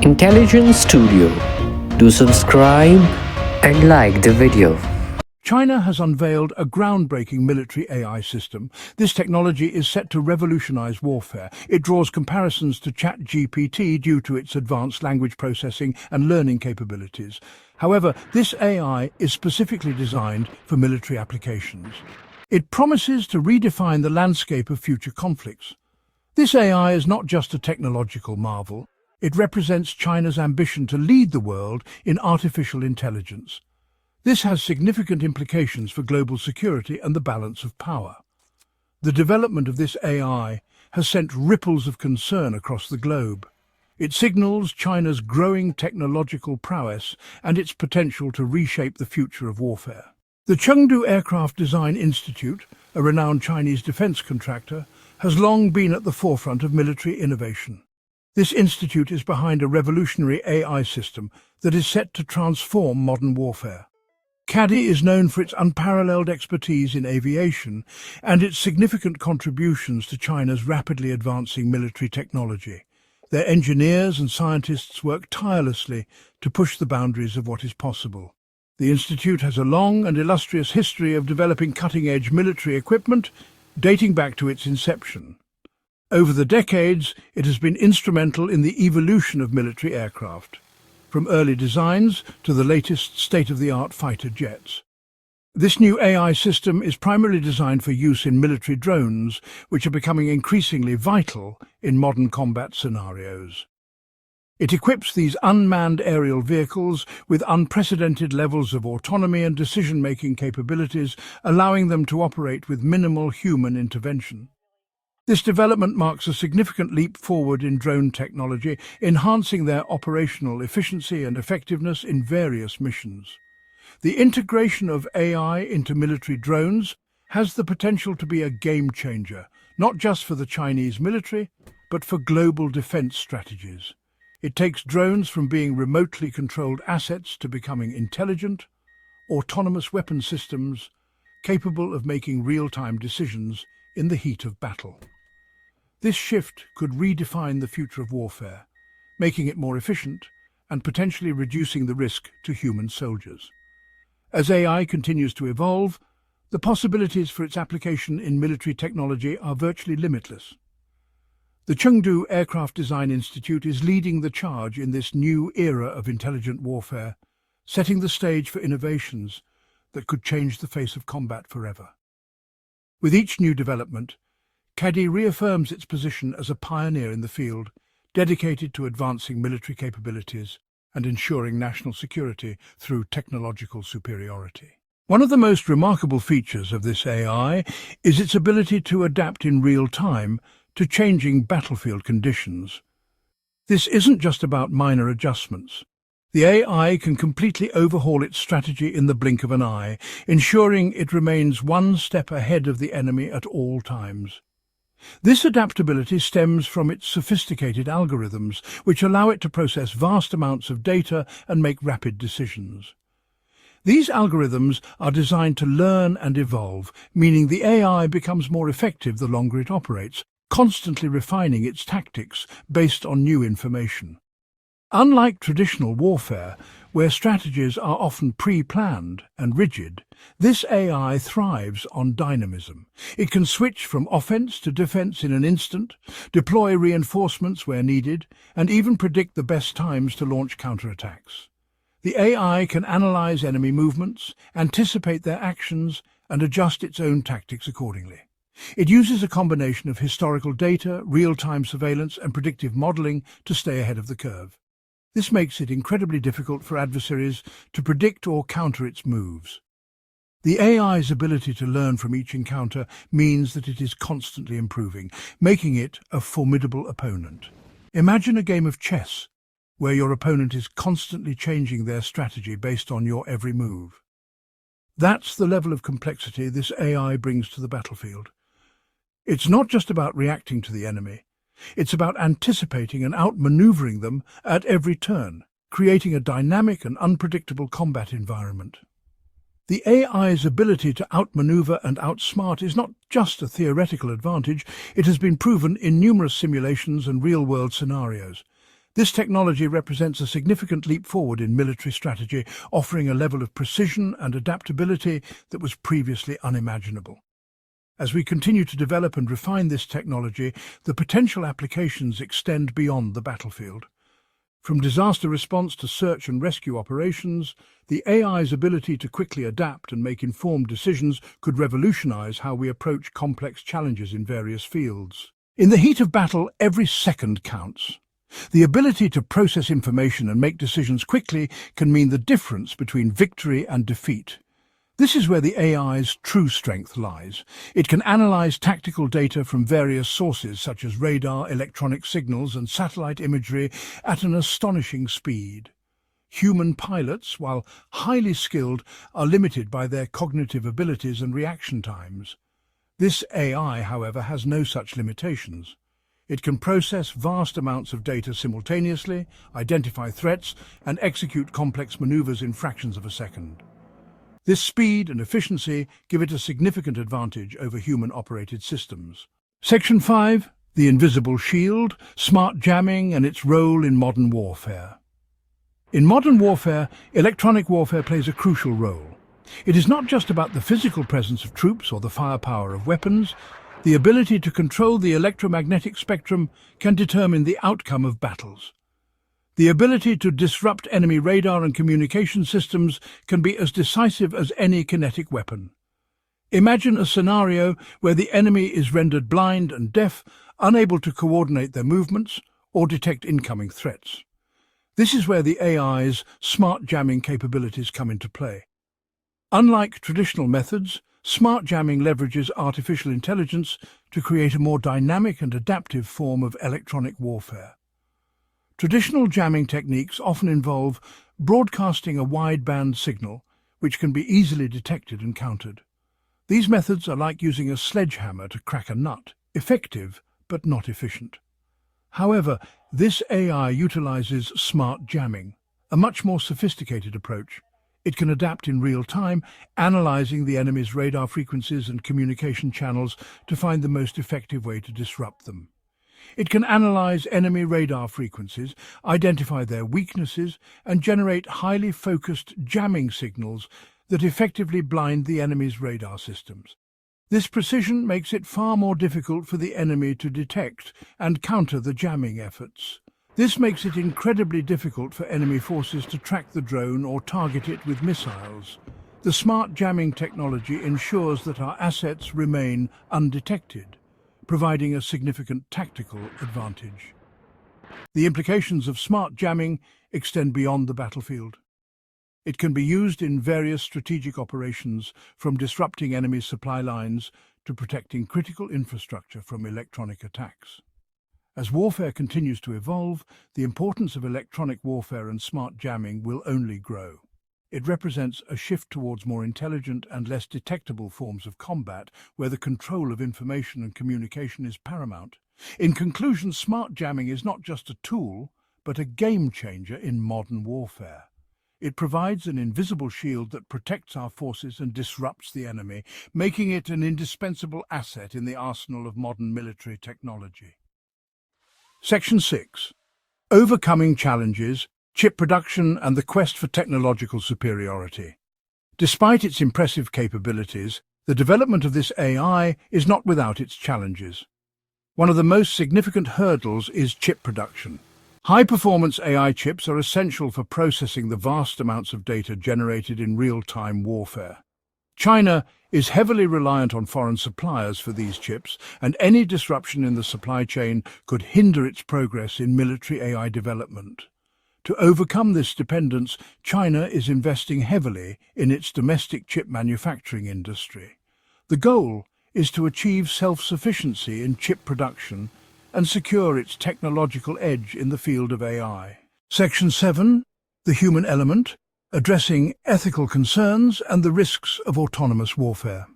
Intelligence Studio. Do subscribe and like the video. China has unveiled a groundbreaking military AI system. This technology is set to revolutionize warfare. It draws comparisons to ChatGPT due to its advanced language processing and learning capabilities. However, this AI is specifically designed for military applications. It promises to redefine the landscape of future conflicts. This AI is not just a technological marvel. It represents China's ambition to lead the world in artificial intelligence. This has significant implications for global security and the balance of power. The development of this AI has sent ripples of concern across the globe. It signals China's growing technological prowess and its potential to reshape the future of warfare. The Chengdu Aircraft Design Institute, a renowned Chinese defense contractor, has long been at the forefront of military innovation. This institute is behind a revolutionary AI system that is set to transform modern warfare. CADI is known for its unparalleled expertise in aviation and its significant contributions to China's rapidly advancing military technology. Their engineers and scientists work tirelessly to push the boundaries of what is possible. The institute has a long and illustrious history of developing cutting-edge military equipment dating back to its inception. Over the decades, it has been instrumental in the evolution of military aircraft, from early designs to the latest state-of-the-art fighter jets. This new AI system is primarily designed for use in military drones, which are becoming increasingly vital in modern combat scenarios. It equips these unmanned aerial vehicles with unprecedented levels of autonomy and decision-making capabilities, allowing them to operate with minimal human intervention. This development marks a significant leap forward in drone technology, enhancing their operational efficiency and effectiveness in various missions. The integration of AI into military drones has the potential to be a game-changer, not just for the Chinese military, but for global defense strategies. It takes drones from being remotely controlled assets to becoming intelligent, autonomous weapon systems capable of making real-time decisions in the heat of battle. This shift could redefine the future of warfare, making it more efficient and potentially reducing the risk to human soldiers. As AI continues to evolve, the possibilities for its application in military technology are virtually limitless. The Chengdu Aircraft Design Institute is leading the charge in this new era of intelligent warfare, setting the stage for innovations that could change the face of combat forever. With each new development, CADI reaffirms its position as a pioneer in the field, dedicated to advancing military capabilities and ensuring national security through technological superiority. One of the most remarkable features of this AI is its ability to adapt in real time to changing battlefield conditions. This isn't just about minor adjustments. The AI can completely overhaul its strategy in the blink of an eye, ensuring it remains one step ahead of the enemy at all times. This adaptability stems from its sophisticated algorithms, which allow it to process vast amounts of data and make rapid decisions. These algorithms are designed to learn and evolve, meaning the AI becomes more effective the longer it operates, constantly refining its tactics based on new information. Unlike traditional warfare, where strategies are often pre-planned and rigid, this AI thrives on dynamism. It can switch from offense to defense in an instant, deploy reinforcements where needed, and even predict the best times to launch counterattacks. The AI can analyze enemy movements, anticipate their actions, and adjust its own tactics accordingly. It uses a combination of historical data, real-time surveillance, and predictive modeling to stay ahead of the curve. This makes it incredibly difficult for adversaries to predict or counter its moves. The AI's ability to learn from each encounter means that it is constantly improving, making it a formidable opponent. Imagine a game of chess, where your opponent is constantly changing their strategy based on your every move. That's the level of complexity this AI brings to the battlefield. It's not just about reacting to the enemy. It's about anticipating and outmaneuvering them at every turn, creating a dynamic and unpredictable combat environment. The AI's ability to outmaneuver and outsmart is not just a theoretical advantage, it has been proven in numerous simulations and real-world scenarios. This technology represents a significant leap forward in military strategy, offering a level of precision and adaptability that was previously unimaginable. As we continue to develop and refine this technology, the potential applications extend beyond the battlefield. From disaster response to search and rescue operations, the AI's ability to quickly adapt and make informed decisions could revolutionize how we approach complex challenges in various fields. In the heat of battle, every second counts. The ability to process information and make decisions quickly can mean the difference between victory and defeat. This is where the AI's true strength lies. It can analyze tactical data from various sources such as radar, electronic signals, and satellite imagery at an astonishing speed. Human pilots, while highly skilled, are limited by their cognitive abilities and reaction times. This AI, however, has no such limitations. It can process vast amounts of data simultaneously, identify threats, and execute complex maneuvers in fractions of a second. This speed and efficiency give it a significant advantage over human-operated systems. Section 5. The Invisible Shield, Smart Jamming and its Role in Modern Warfare. In modern warfare, electronic warfare plays a crucial role. It is not just about the physical presence of troops or the firepower of weapons. The ability to control the electromagnetic spectrum can determine the outcome of battles. The ability to disrupt enemy radar and communication systems can be as decisive as any kinetic weapon. Imagine a scenario where the enemy is rendered blind and deaf, unable to coordinate their movements or detect incoming threats. This is where the AI's smart jamming capabilities come into play. Unlike traditional methods, smart jamming leverages artificial intelligence to create a more dynamic and adaptive form of electronic warfare. Traditional jamming techniques often involve broadcasting a wideband signal, which can be easily detected and countered. These methods are like using a sledgehammer to crack a nut, effective but not efficient. However, this AI utilizes smart jamming, a much more sophisticated approach. It can adapt in real time, analyzing the enemy's radar frequencies and communication channels to find the most effective way to disrupt them. It can analyze enemy radar frequencies, identify their weaknesses, and generate highly focused jamming signals that effectively blind the enemy's radar systems. This precision makes it far more difficult for the enemy to detect and counter the jamming efforts. This makes it incredibly difficult for enemy forces to track the drone or target it with missiles. The smart jamming technology ensures that our assets remain undetected, providing a significant tactical advantage. The implications of smart jamming extend beyond the battlefield. It can be used in various strategic operations, from disrupting enemy supply lines to protecting critical infrastructure from electronic attacks. As warfare continues to evolve, the importance of electronic warfare and smart jamming will only grow. It represents a shift towards more intelligent and less detectable forms of combat, where the control of information and communication is paramount. In conclusion, smart jamming is not just a tool, but a game changer in modern warfare. It provides an invisible shield that protects our forces and disrupts the enemy, making it an indispensable asset in the arsenal of modern military technology. Section 6. Overcoming challenges, chip production and the quest for technological superiority. Despite its impressive capabilities, the development of this AI is not without its challenges. One of the most significant hurdles is chip production. High-performance AI chips are essential for processing the vast amounts of data generated in real-time warfare. China is heavily reliant on foreign suppliers for these chips, and any disruption in the supply chain could hinder its progress in military AI development. To overcome this dependence, China is investing heavily in its domestic chip manufacturing industry. The goal is to achieve self-sufficiency in chip production and secure its technological edge in the field of AI. Section 7. The Human Element, addressing ethical concerns and the risks of autonomous warfare.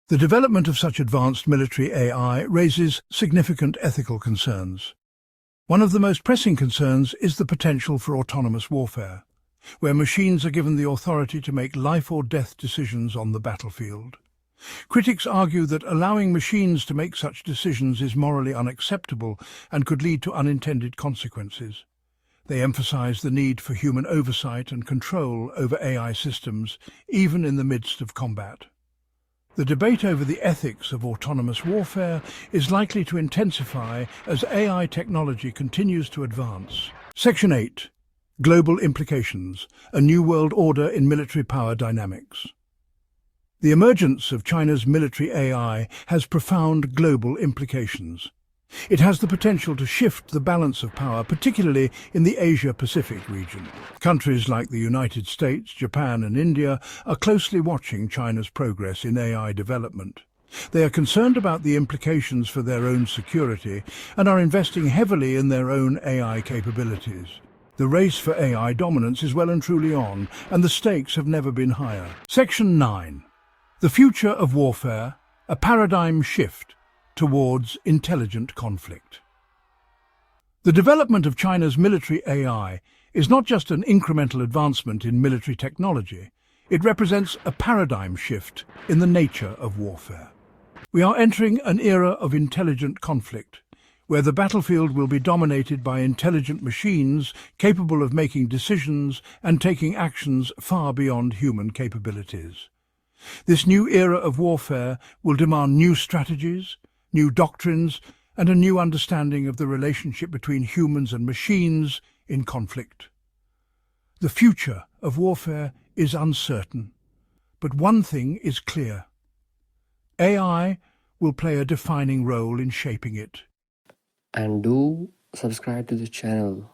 The development of such advanced military AI raises significant ethical concerns. One of the most pressing concerns is the potential for autonomous warfare, where machines are given the authority to make life or death decisions on the battlefield. Critics argue that allowing machines to make such decisions is morally unacceptable and could lead to unintended consequences. They emphasize the need for human oversight and control over AI systems, even in the midst of combat. The debate over the ethics of autonomous warfare is likely to intensify as AI technology continues to advance. Section 8. Global Implications: A New World Order in Military Power Dynamics. The emergence of China's military AI has profound global implications. It has the potential to shift the balance of power, particularly in the Asia-Pacific region. Countries like the United States, Japan and India are closely watching China's progress in AI development. They are concerned about the implications for their own security and are investing heavily in their own AI capabilities. The race for AI dominance is well and truly on, and the stakes have never been higher. Section 9. The Future of Warfare: A Paradigm Shift towards Intelligent Conflict. The development of China's military AI is not just an incremental advancement in military technology, it represents a paradigm shift in the nature of warfare. We are entering an era of intelligent conflict, where the battlefield will be dominated by intelligent machines capable of making decisions and taking actions far beyond human capabilities. This new era of warfare will demand new strategies, new doctrines, and a new understanding of the relationship between humans and machines in conflict. The future of warfare is uncertain, but one thing is clear: AI will play a defining role in shaping it. And do subscribe to the channel